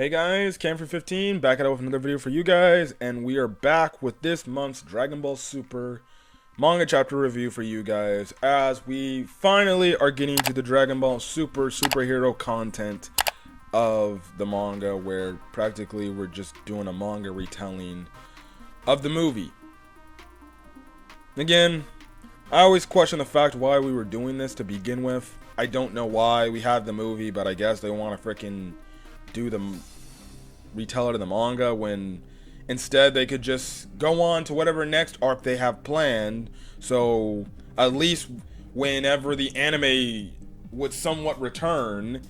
Hey guys, Cam for 15 back at it with another video for you guys, and we are back with this month's Dragon Ball Super manga chapter review for you guys, as we finally are getting to the Dragon Ball Super superhero content of the manga, where practically we're just doing a manga retelling of the movie. Again, I always question the fact why we were doing this to begin with. I don't know why. We have the movie, but I guess they want to freaking do the retell it of the manga when instead they could just go on to whatever next arc they have planned. So at least whenever the anime would somewhat return,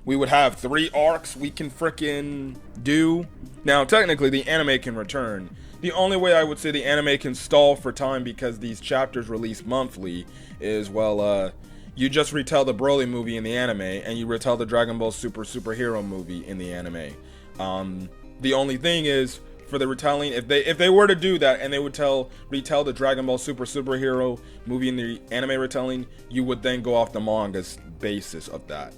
we would have 3 arcs we can frickin' do. Now technically the anime can return. The only way I would say the anime can stall for time, because these chapters release monthly, is, well, you just retell the Broly movie in the anime, and you retell the Dragon Ball Super superhero movie in the anime. The only thing is, for the retelling, if they were to do that and they would retell the Dragon Ball Super superhero movie in the anime retelling, you would then go off the manga's basis of that.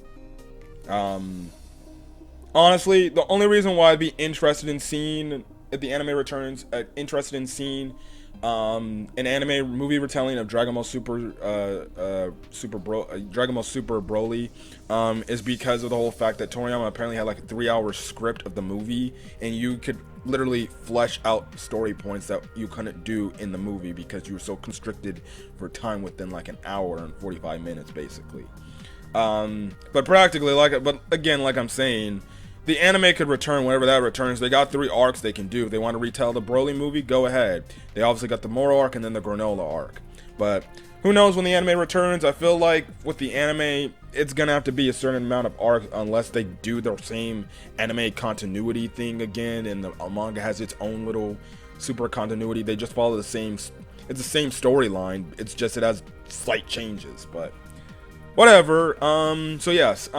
Honestly, the only reason why I'd be interested in seeing, if the anime returns, an anime movie retelling of Dragon Ball Dragon Ball Super Broly, is because of the whole fact that Toriyama apparently had like a 3-hour script of the movie, and you could literally flesh out story points that you couldn't do in the movie because you were so constricted for time within like an hour and 45 minutes basically. But practically, but again, like I'm saying, the anime could return whenever that returns. They got 3 arcs they can do. If they want to retell the Broly movie, go ahead. They obviously got the Moro arc and then the Granola arc. But who knows when the anime returns? I feel like with the anime, it's going to have to be a certain amount of arc unless they do the same anime continuity thing again, and the manga has its own little super continuity. They just follow the same, it's the same storyline. It's just it has slight changes, but whatever. So yes,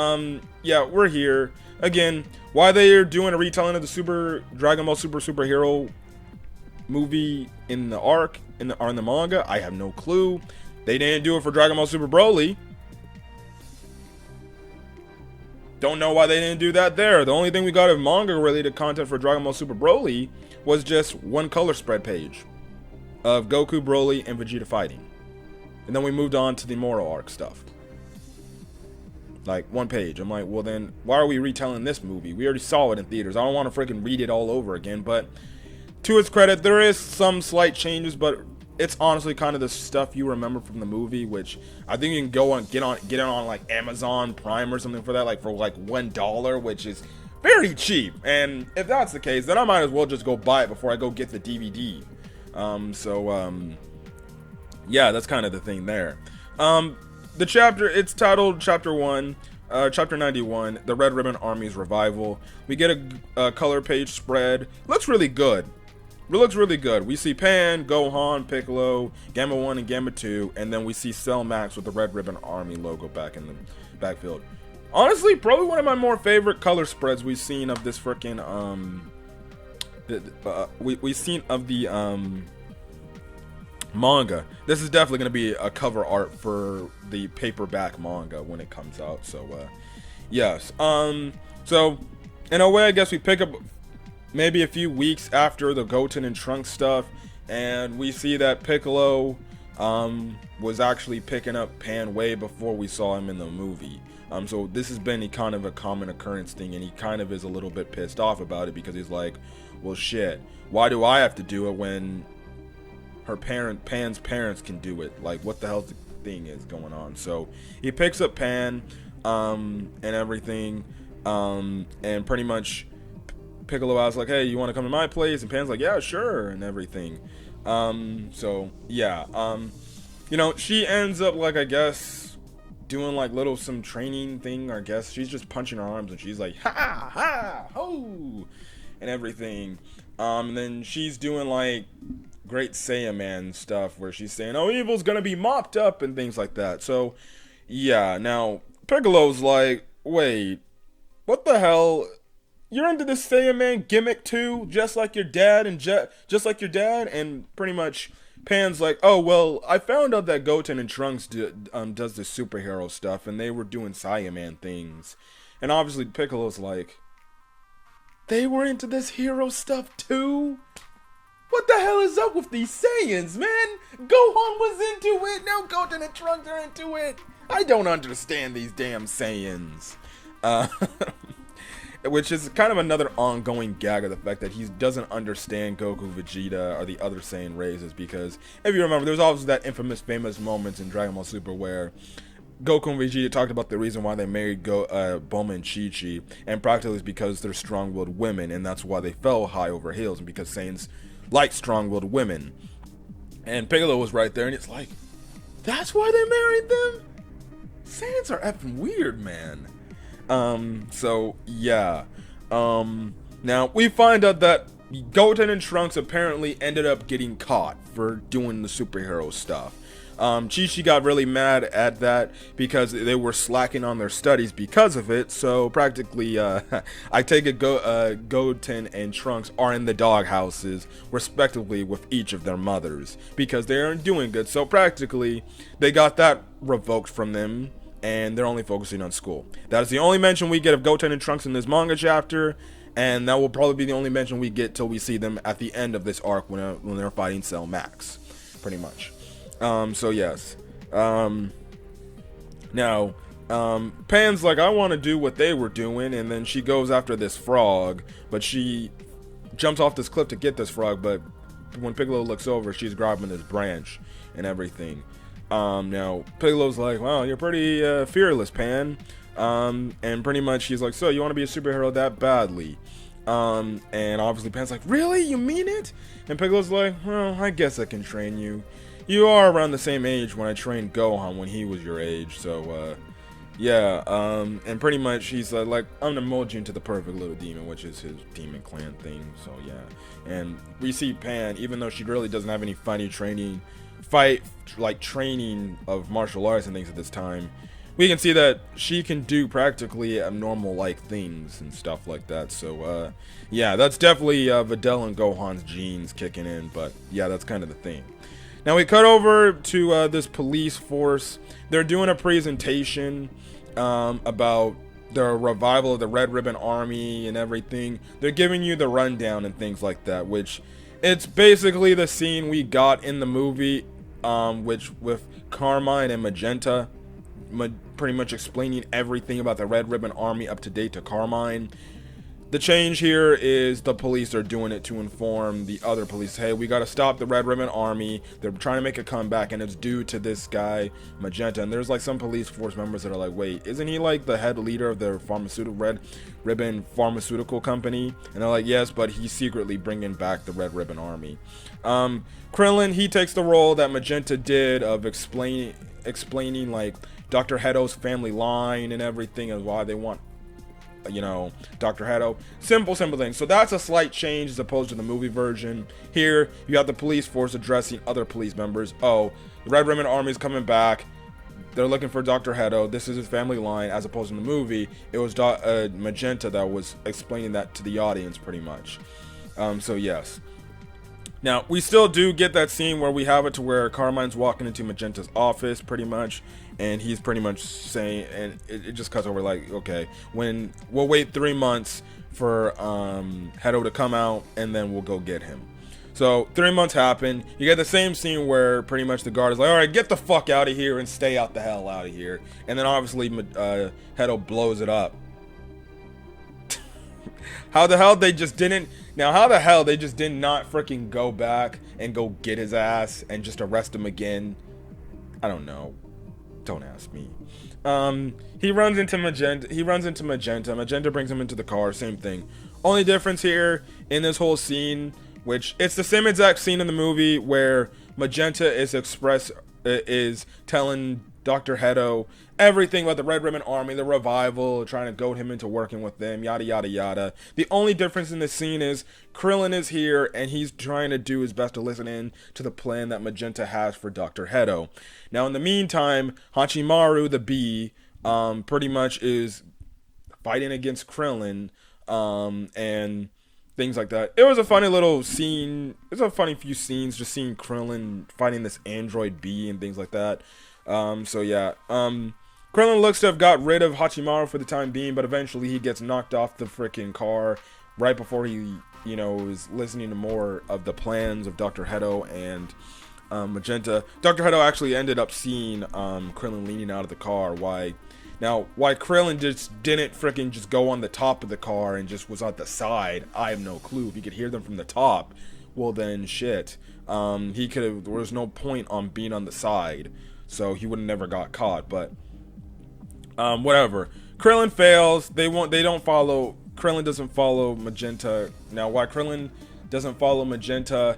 yeah, we're here. Again, why they are doing a retelling of the Dragon Ball Super superhero movie in the arc, in the manga, I have no clue. They didn't do it for Dragon Ball Super Broly. Don't know why they didn't do that there. The only thing we got of manga related content for Dragon Ball Super Broly was just one color spread page of Goku, Broly, and Vegeta fighting. And then we moved on to the Moro arc stuff. Like, one page. I'm like, well then, why are we retelling this movie? We already saw it in theaters. I don't want to freaking read it all over again. But to its credit, there is some slight changes, but it's honestly kind of the stuff you remember from the movie, which I think you can go on, get it on like Amazon Prime or something for that, like for like $1, which is very cheap. And if that's the case, then I might as well just go buy it before I go get the DVD. Yeah, that's kind of the thing there. The chapter, it's titled Chapter 1, Chapter 91, The Red Ribbon Army's Revival. We get a color page spread. Looks really good. It looks really good. We see Pan, Gohan, Piccolo, Gamma 1 and Gamma 2, and then we see Cell Max with the Red Ribbon Army logo back in the backfield. Honestly, probably one of my more favorite color spreads we've seen of this freaking, we've seen of the, manga. This is definitely going to be a cover art for the paperback manga when it comes out. So yes, so in a way, I guess we pick up maybe a few weeks after the Goten and Trunks stuff, and we see that Piccolo was actually picking up Pan way before we saw him in the movie. So this has been kind of a common occurrence thing, and he kind of is a little bit pissed off about it, because he's like, well shit, why do I have to do it when Pan's parents can do it? Like, what the hell thing is going on? So he picks up Pan and everything, and pretty much Piccolo asks like, hey, you want to come to my place? And Pan's like, yeah, sure, and everything. So yeah, you know, she ends up, like, I guess doing like some training thing. I guess she's just punching her arms and she's like, ha ha ho, and everything. And then she's doing like Great Saiyaman stuff where she's saying, oh, evil's gonna be mopped up and things like that. So yeah, now Piccolo's like, wait, what the hell? You're into this Saiyaman gimmick too, just like your dad, and just like your dad. And pretty much Pan's like, oh, well, I found out that Goten and Trunks does the superhero stuff, and they were doing Saiyaman things. And obviously Piccolo's like, they were into this hero stuff too? What the hell is up with these Saiyans, man? Gohan was into it, now Goten and Trunks are into it. I don't understand these damn Saiyans. Which is kind of another ongoing gag of the fact that he doesn't understand Goku, Vegeta, or the other Saiyan races, because if you remember, there was always that infamous, famous moments in Dragon Ball Super where Goku and Vegeta talked about the reason why they married Bulma and Chi-Chi, and practically it's because they're strong-willed women, and that's why they fell high over heels, and because Saiyans like strong-willed women. And Piccolo was right there, and it's like, that's why they married them? Saiyans are effing weird, man. So, yeah. Now, we find out that Goten and Trunks apparently ended up getting caught for doing the superhero stuff. Chi-Chi got really mad at that because they were slacking on their studies because of it, so practically, I take it Goten and Trunks are in the doghouses, respectively, with each of their mothers, because they aren't doing good, so practically, they got that revoked from them, and they're only focusing on school. That is the only mention we get of Goten and Trunks in this manga chapter, and that will probably be the only mention we get till we see them at the end of this arc when they're fighting Cell Max, pretty much. So yes. Now, Pan's like, I want to do what they were doing, and then she goes after this frog, but she jumps off this cliff to get this frog, but when Piccolo looks over, she's grabbing this branch and everything. Now, Piccolo's like, wow, you're pretty fearless, Pan. And pretty much she's like, so you want to be a superhero that badly? And obviously Pan's like, really? You mean it? And Piccolo's like, well, I guess I can train you. You are around the same age when I trained Gohan when he was your age, so, yeah, and pretty much he's like, I'm gonna mold you into the perfect little demon, which is his demon clan thing, so yeah. And we see Pan, even though she really doesn't have any training of martial arts and things at this time, we can see that she can do practically abnormal like things and stuff like that. So yeah, that's definitely Videl and Gohan's genes kicking in, but yeah, that's kind of the thing. Now we cut over to this police force. They're doing a presentation about the revival of the Red Ribbon Army and everything. They're giving you the rundown and things like that, which it's basically the scene we got in the movie, which with Carmine and Magenta pretty much explaining everything about the Red Ribbon Army up to date to Carmine. The change here is the police are doing it to inform the other police, hey, we gotta stop the Red Ribbon Army. They're trying to make a comeback, and it's due to this guy, Magenta. And there's like some police force members that are like, wait, isn't he like the head leader of the Red Ribbon Pharmaceutical Company? And they're like, yes, but he's secretly bringing back the Red Ribbon Army. Krillin, he takes the role that Magenta did of explaining like Dr. Heto's family line and everything, and why they want, you know, Dr. Heto. Simple thing. So that's a slight change as opposed to the movie version. Here, you have the police force addressing other police members. Oh, the Red Ribbon Army is coming back. They're looking for Dr. Heto. This is his family line. As opposed to the movie, it was Magenta that was explaining that to the audience, pretty much. So yes. Now, we still do get that scene where we have it to where Carmine's walking into Magenta's office, pretty much, and he's pretty much saying, and it just cuts over like, okay, when we'll wait 3 months for Heto to come out, and then we'll go get him. So 3 months happen. You get the same scene where pretty much the guard is like, all right, get the fuck out of here and stay out the hell out of here. And then obviously Heto blows it up. How the hell they just didn't... Now, how the hell they just did not freaking go back and go get his ass and just arrest him again? I don't know. Don't ask me. He runs into Magenta. Magenta brings him into the car. Same thing. Only difference here in this whole scene, which it's the same exact scene in the movie where Magenta is telling Dr. Heto everything about the Red Ribbon Army, the revival, trying to goad him into working with them, yada yada yada. The only difference in this scene is Krillin is here and he's trying to do his best to listen in to the plan that Magenta has for Dr. Heto. Now in the meantime, Hachimaru the bee pretty much is fighting against Krillin and things like that. It was a funny little scene. It's a funny few scenes just seeing Krillin fighting this android bee and things like that. So yeah, Krillin looks to have got rid of Hachimaru for the time being, but eventually he gets knocked off the freaking car right before he, was listening to more of the plans of Dr. Hedo and Magenta. Dr. Hedo actually ended up seeing Krillin leaning out of the car. Why Krillin just didn't freaking just go on the top of the car and just was on the side, I have no clue. If he could hear them from the top, well then shit. He could have, there was no point on being on the side, so he would have never got caught. But whatever. Krillin fails. Krillin doesn't follow Magenta. Now why Krillin doesn't follow Magenta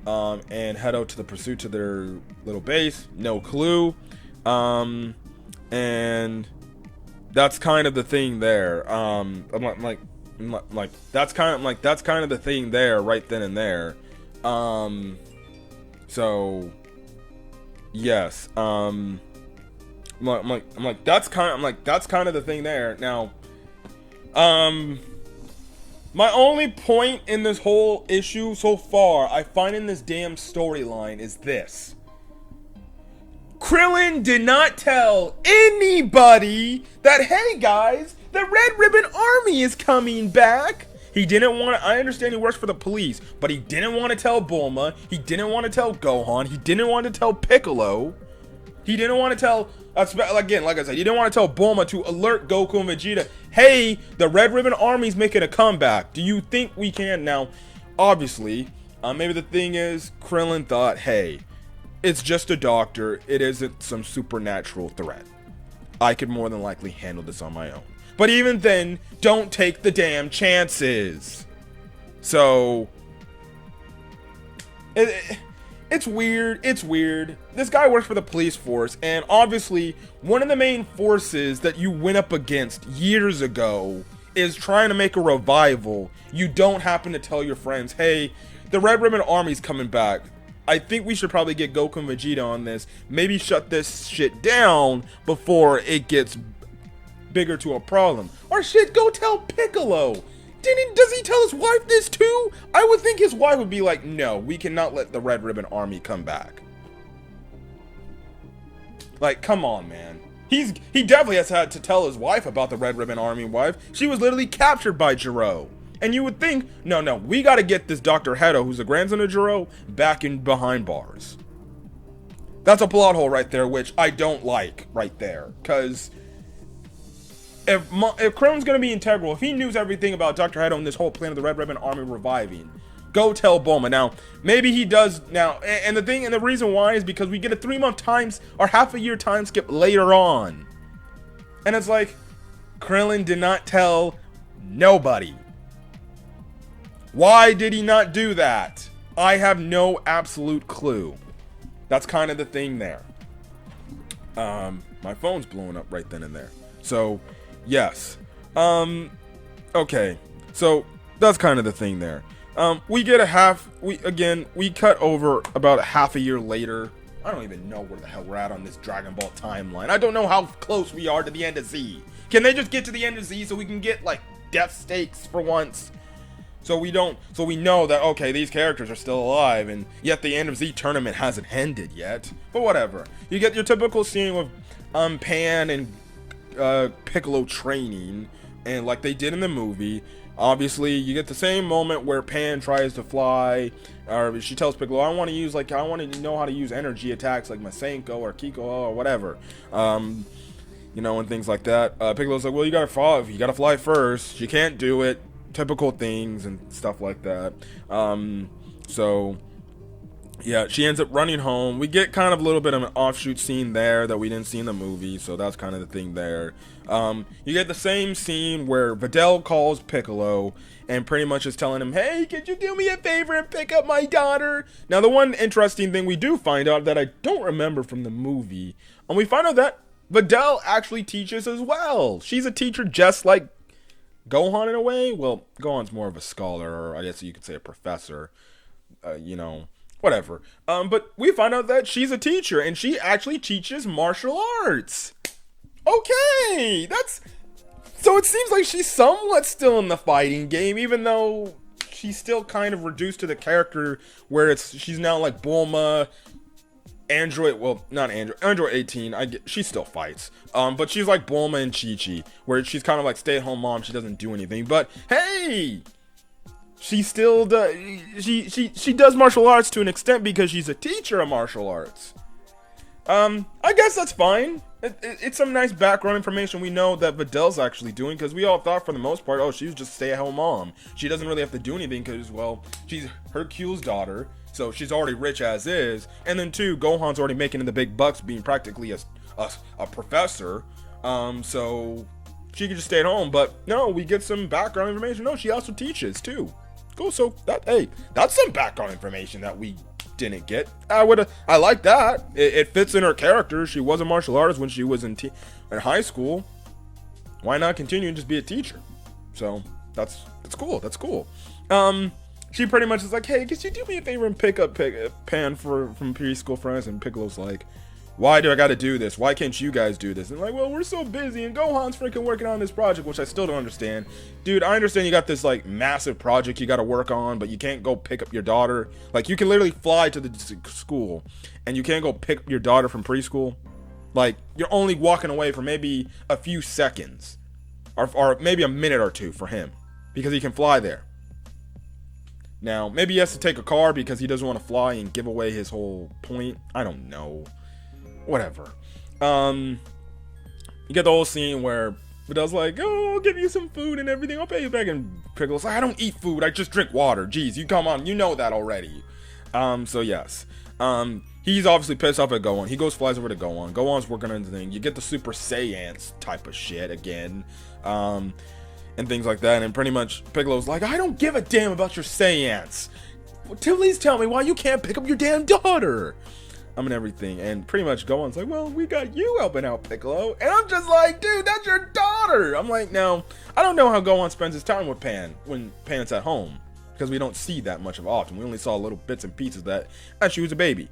and Hedo to the pursuit to their little base, no clue. And that's kind of the thing there. That's kind of the thing there right then and there. So yes. That's kind of the thing there. Now, my only point in this whole issue so far, I find in this damn storyline, is this. Krillin did not tell anybody that, hey guys, the Red Ribbon Army is coming back. He didn't want to, I understand he works for the police, but he didn't want to tell Bulma. He didn't want to tell Gohan. He didn't want to tell Piccolo. He didn't want to tell, again, like I said, he didn't want to tell Bulma to alert Goku and Vegeta, hey, the Red Ribbon Army's making a comeback. Do you think we can? Now, obviously, maybe the thing is, Krillin thought, hey, it's just a doctor. It isn't some supernatural threat. I could more than likely handle this on my own. But even then, don't take the damn chances. So, it's weird. It's weird. This guy works for the police force, and obviously, one of the main forces that you went up against years ago is trying to make a revival. You don't happen to tell your friends, hey, the Red Ribbon Army's coming back. I think we should probably get Goku and Vegeta on this. Maybe shut this shit down before it gets bigger to a problem. Or shit, go tell Piccolo. Does he tell his wife this too? I would think his wife would be like, no, we cannot let the Red Ribbon Army come back. Like, come on, man. He definitely has had to tell his wife about the Red Ribbon Army wife. She was literally captured by Jiro. And you would think, no, we gotta get this Dr. Hedo, who's the grandson of Jiro, back in behind bars. That's a plot hole right there, which I don't like right there. Because if Krillin's gonna be integral, if he knew everything about Dr. Hedo and this whole plan of the Red Ribbon Army reviving, go tell Bulma. Now, maybe he does now, and the reason why is because we get a 3-month times or half a year time skip later on. And it's like, Krillin did not tell nobody. Why did he not do that? I have no absolute clue. That's kind of the thing there. My phone's blowing up right then and there. So, yes. Okay. So, that's kind of the thing there. We get we cut over about a half a year later. I don't even know where the hell we're at on this Dragon Ball timeline. I don't know how close we are to the end of Z. Can they just get to the end of Z so we can get, like, death stakes for once? So we know that, okay, these characters are still alive, and yet the end of Z tournament hasn't ended yet. But whatever. You get your typical scene with Pan and Piccolo training, and like they did in the movie. Obviously, you get the same moment where Pan tries to fly, or she tells Piccolo, I want to know how to use energy attacks like Masenko or Kiko or whatever. And things like that. Piccolo's like, well, you gotta fly first. You can't do it. Typical things and stuff like that. So yeah, she ends up running home. We get kind of a little bit of an offshoot scene there that we didn't see in the movie, so that's kind of the thing there. You get the same scene where Videl calls Piccolo and pretty much is telling him, hey, could you do me a favor and pick up my daughter? Now, the one interesting thing we do find out that I don't remember from the movie, and we find out that Videl actually teaches as well. She's a teacher just like Gohan in a way. Well, Gohan's more of a scholar, or I guess you could say a professor, whatever. But we find out that she's a teacher, and she actually teaches martial arts. Okay, so it seems like she's somewhat still in the fighting game, even though she's still kind of reduced to the character where she's now like Bulma, Android 18, she still fights. But she's like Bulma and Chi-Chi, where she's kind of like stay-at-home mom, she doesn't do anything. But hey, she still does. She does martial arts to an extent because she's a teacher of martial arts. I guess that's fine. It's some nice background information we know that Vidal's actually doing, because we all thought for the most part, oh, she was just a stay-at-home mom. She doesn't really have to do anything because, well, she's Hercule's daughter, so she's already rich as is. And then, two, Gohan's already making the big bucks being practically a professor, so she could just stay at home. But no, we get some background information. No, she also teaches, too. Cool, so that's some background information that we didn't get. I like that. It fits in her character. She was a martial artist when she was in high school. Why not continue and just be a teacher? So that's cool. That's cool. She pretty much is like, hey, could you do me a favor and pick up Pan from preschool friends? And Piccolo's like, why do I gotta do this? Why can't you guys do this? And like, well, we're so busy, and Gohan's freaking working on this project, which I still don't understand. Dude, I understand you got this like massive project you gotta work on, but you can't go pick up your daughter. Like, you can literally fly to the school, and you can't go pick up your daughter from preschool. Like, you're only walking away for maybe a few seconds, or maybe a minute or two for him, because he can fly there. Now, maybe he has to take a car because he doesn't want to fly and give away his whole point. I don't know. Whatever. You get the whole scene where Vidal's like, oh, I'll give you some food and everything, I'll pay you back. And Piccolo's like, I don't eat food, I just drink water. Jeez, you come on, you know that already. So yes. He's obviously pissed off at Gohan. He flies over to Gohan. Gohan's working on the thing. You get the Super Saiyans type of shit again. And things like that. And pretty much Piccolo's like, I don't give a damn about your Saiyans. Please tell me why you can't pick up your damn daughter. And everything. And pretty much Gohan's like, well, we got you helping out, Piccolo. And I'm just like, dude, that's your daughter. I'm like, now, I don't know how Gohan spends his time with Pan when Pan's at home, because we don't see that much of often. We only saw little bits and pieces of that as she was a baby.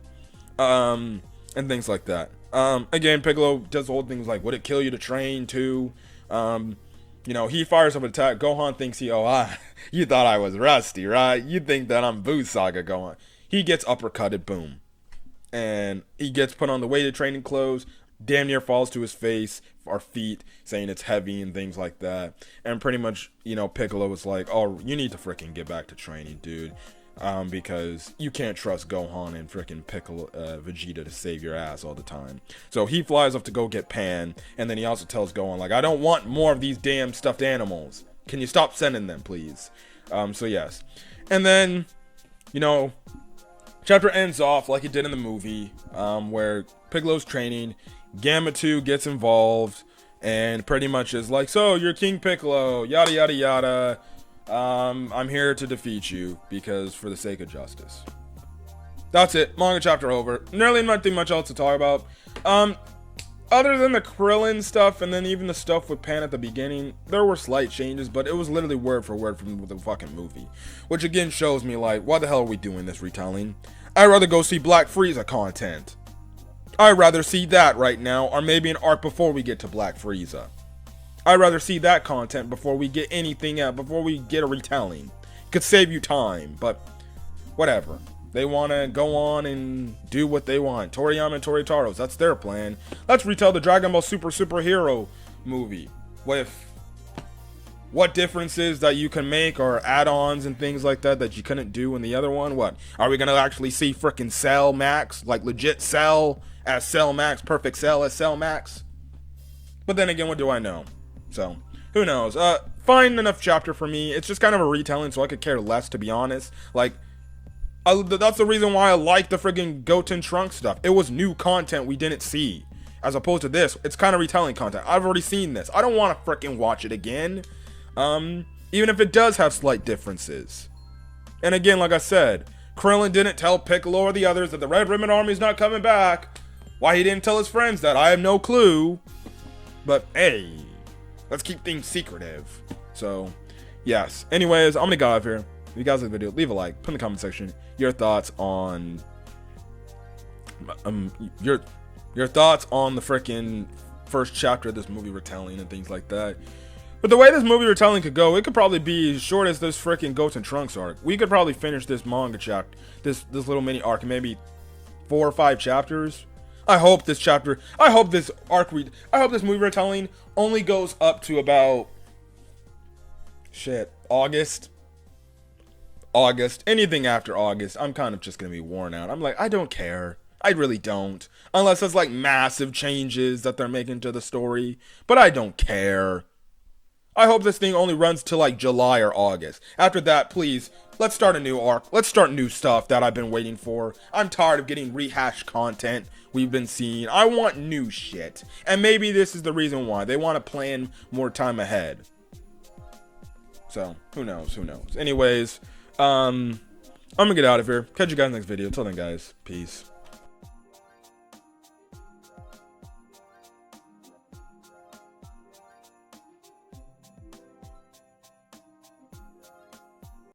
And things like that. Again, Piccolo does the whole thing like, would it kill you to train too? You know, he fires up an attack. Gohan thinks you thought I was rusty, right? You think that I'm Boo Saga Gohan. He gets uppercutted, boom. And he gets put on the weighted training clothes, damn near falls to his face or feet, saying it's heavy and things like that. And pretty much, you know, Piccolo was like, oh, you need to freaking get back to training, dude. Because you can't trust Gohan and freaking Vegeta to save your ass all the time. So he flies up to go get Pan, and then he also tells Gohan, like, I don't want more of these damn stuffed animals. Can you stop sending them, please? So yes. And then, you know, chapter ends off like it did in the movie, where Piccolo's training, Gamma 2 gets involved, and pretty much is like, so, you're King Piccolo, yada yada yada, I'm here to defeat you, because for the sake of justice. That's it, manga chapter over. Really nothing much else to talk about. Other than the Krillin stuff, and then even the stuff with Pan at the beginning, there were slight changes, but it was literally word for word from the fucking movie. Which again shows me, like, why the hell are we doing this retelling? I'd rather go see Black Frieza content. I'd rather see that right now, or maybe an arc before we get to Black Frieza. I'd rather see that content before we get anything out, before we get a retelling. Could save you time, but whatever. They want to go on and do what they want. Toriyama and Toritaros, that's their plan. Let's retell the Dragon Ball Superhero movie with what differences that you can make, or add-ons and things like that you couldn't do in the other one. What? Are we going to actually see freaking Cell Max? Like legit Cell as Cell Max, perfect Cell as Cell Max? But then again, what do I know? So, who knows? Fine enough chapter for me. It's just kind of a retelling, so I could care less, to be honest. Like, that's the reason why I like the friggin' Goten Trunks stuff. It was new content we didn't see. As opposed to this, it's kind of retelling content. I've already seen this. I don't want to freaking watch it again. Even if it does have slight differences. And again, like I said, Krillin didn't tell Piccolo or the others that the Red Ribbon Army's not coming back. Why he didn't tell his friends that, I have no clue. But hey, let's keep things secretive. So, yes. Anyways, I'm gonna go out of here. If you guys like the video, leave a like, put in the comment section your thoughts on your thoughts on the freaking first chapter of this movie retelling and things like that. But the way this movie retelling could go, it could probably be as short as this freaking Goten Trunks arc. We could probably finish this manga chapter, this little mini arc in maybe 4 or 5 chapters. I hope this movie retelling only goes up to about August. August, anything after August, I'm kind of just gonna be worn out. I'm like, I don't care. I really don't. Unless it's like massive changes that they're making to the story. But I don't care. I hope this thing only runs till like July or August. After that, please, let's start a new arc. Let's start new stuff that I've been waiting for. I'm tired of getting rehashed content we've been seeing. I want new shit. And maybe this is the reason why. They want to plan more time ahead. So, who knows? Who knows? Anyways, I'm gonna get out of here. Catch you guys next video. Till then, guys. Peace.